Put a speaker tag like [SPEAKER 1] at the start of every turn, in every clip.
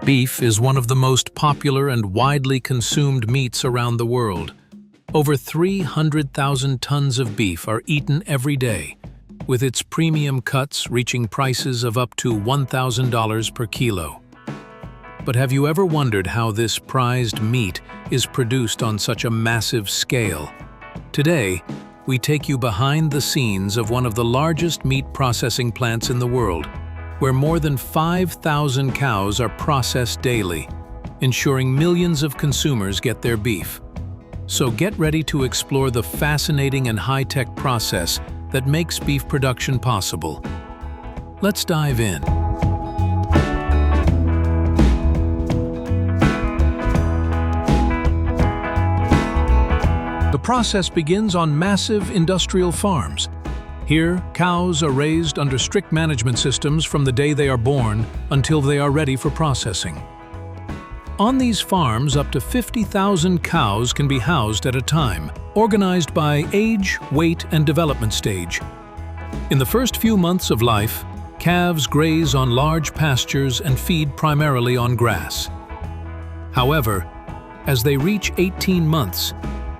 [SPEAKER 1] Beef is one of the most popular and widely consumed meats around the world. Over 300,000 tons of beef are eaten every day, with its premium cuts reaching prices of up to $1,000 per kilo. But have you ever wondered how this prized meat is produced on such a massive scale? Today, we take you behind the scenes of one of the largest meat processing plants in the world, where more than 5,000 cows are processed daily, ensuring millions of consumers get their beef. So get ready to explore the fascinating and high-tech process that makes beef production possible. Let's dive in. The process begins on massive industrial farms. Here, cows are raised under strict management systems from the day they are born until they are ready for processing. On these farms, up to 50,000 cows can be housed at a time, organized by age, weight, and development stage. In the first few months of life, calves graze on large pastures and feed primarily on grass. However, as they reach 18 months,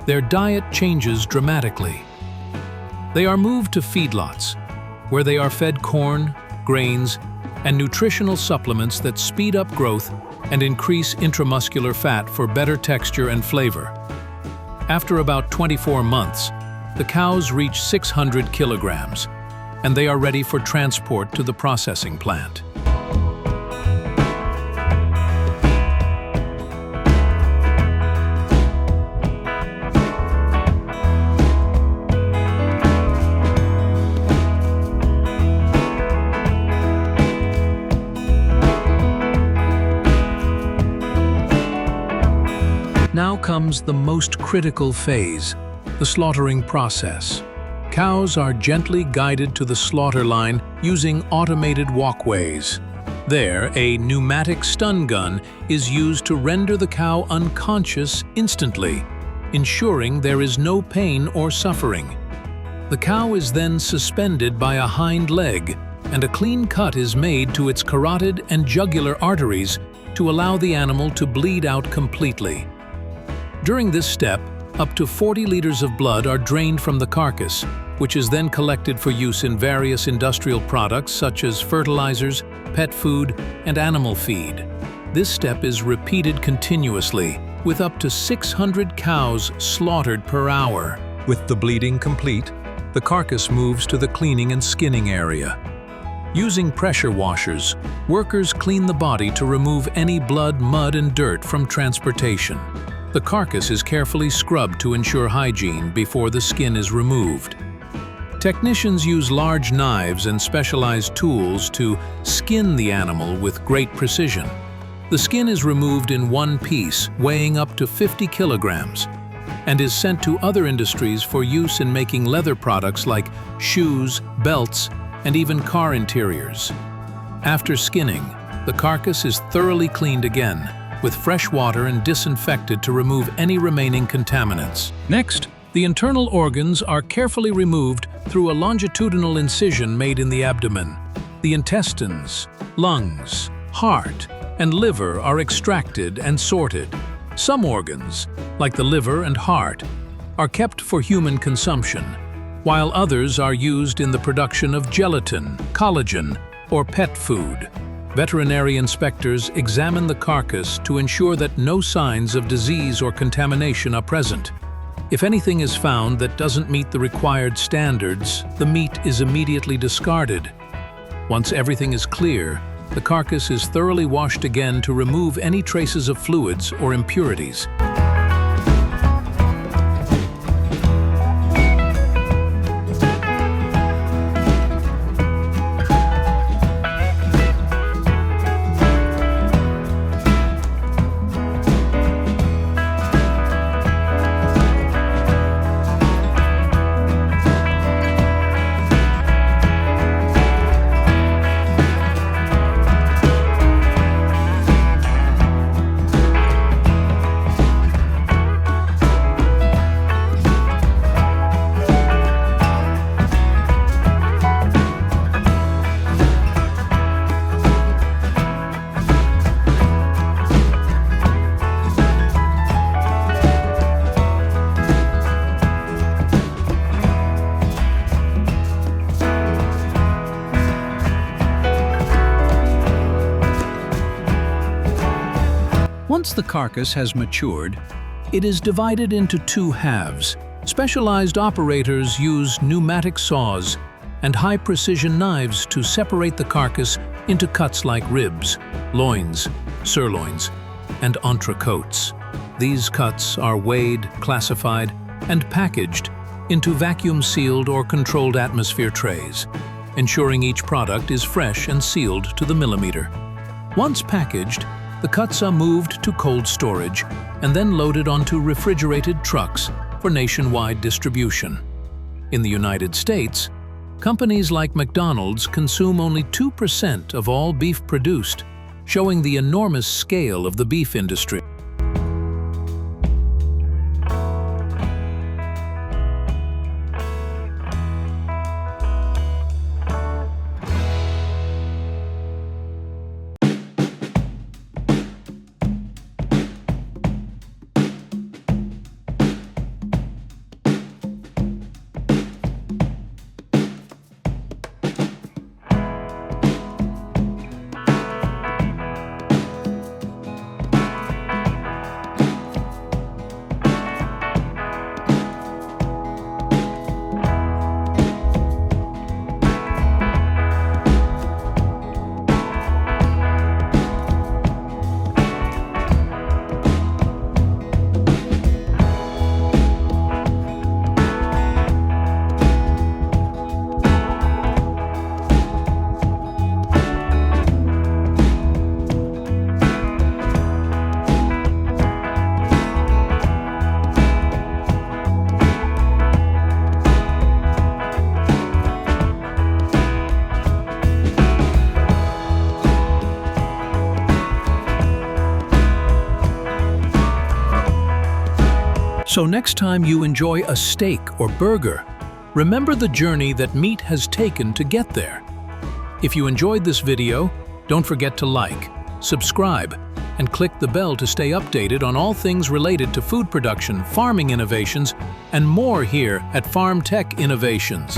[SPEAKER 1] their diet changes dramatically. They are moved to feedlots, where they are fed corn, grains, and nutritional supplements that speed up growth and increase intramuscular fat for better texture and flavor. After about 24 months, the cows reach 600 kilograms, and they are ready for transport to the processing plant. Now comes the most critical phase, the slaughtering process. Cows are gently guided to the slaughter line using automated walkways. There, a pneumatic stun gun is used to render the cow unconscious instantly, ensuring there is no pain or suffering. The cow is then suspended by a hind leg, and a clean cut is made to its carotid and jugular arteries to allow the animal to bleed out completely. During this step, up to 40 liters of blood are drained from the carcass, which is then collected for use in various industrial products such as fertilizers, pet food, and animal feed. This step is repeated continuously, with up to 600 cows slaughtered per hour. With the bleeding complete, the carcass moves to the cleaning and skinning area. Using pressure washers, workers clean the body to remove any blood, mud, and dirt from transportation. The carcass is carefully scrubbed to ensure hygiene before the skin is removed. Technicians use large knives and specialized tools to skin the animal with great precision. The skin is removed in one piece, weighing up to 50 kilograms, and is sent to other industries for use in making leather products like shoes, belts, and even car interiors. After skinning, the carcass is thoroughly cleaned again, with fresh water and disinfected to remove any remaining contaminants. Next, the internal organs are carefully removed through a longitudinal incision made in the abdomen. The intestines, lungs, heart, and liver are extracted and sorted. Some organs, like the liver and heart, are kept for human consumption, while others are used in the production of gelatin, collagen, or pet food. Veterinary inspectors examine the carcass to ensure that no signs of disease or contamination are present. If anything is found that doesn't meet the required standards, the meat is immediately discarded. Once everything is clear, the carcass is thoroughly washed again to remove any traces of fluids or impurities. Once the carcass has matured, it is divided into two halves. Specialized operators use pneumatic saws and high-precision knives to separate the carcass into cuts like ribs, loins, sirloins, and entrecôtes. These cuts are weighed, classified, and packaged into vacuum-sealed or controlled atmosphere trays, ensuring each product is fresh and sealed to the millimeter. Once packaged, the cuts are moved to cold storage and then loaded onto refrigerated trucks for nationwide distribution. In the United States, companies like McDonald's consume only 2% of all beef produced, showing the enormous scale of the beef industry. So next time you enjoy a steak or burger, remember the journey that meat has taken to get there. If you enjoyed this video, don't forget to like, subscribe, and click the bell to stay updated on all things related to food production, farming innovations, and more here at FarmTech Innovations.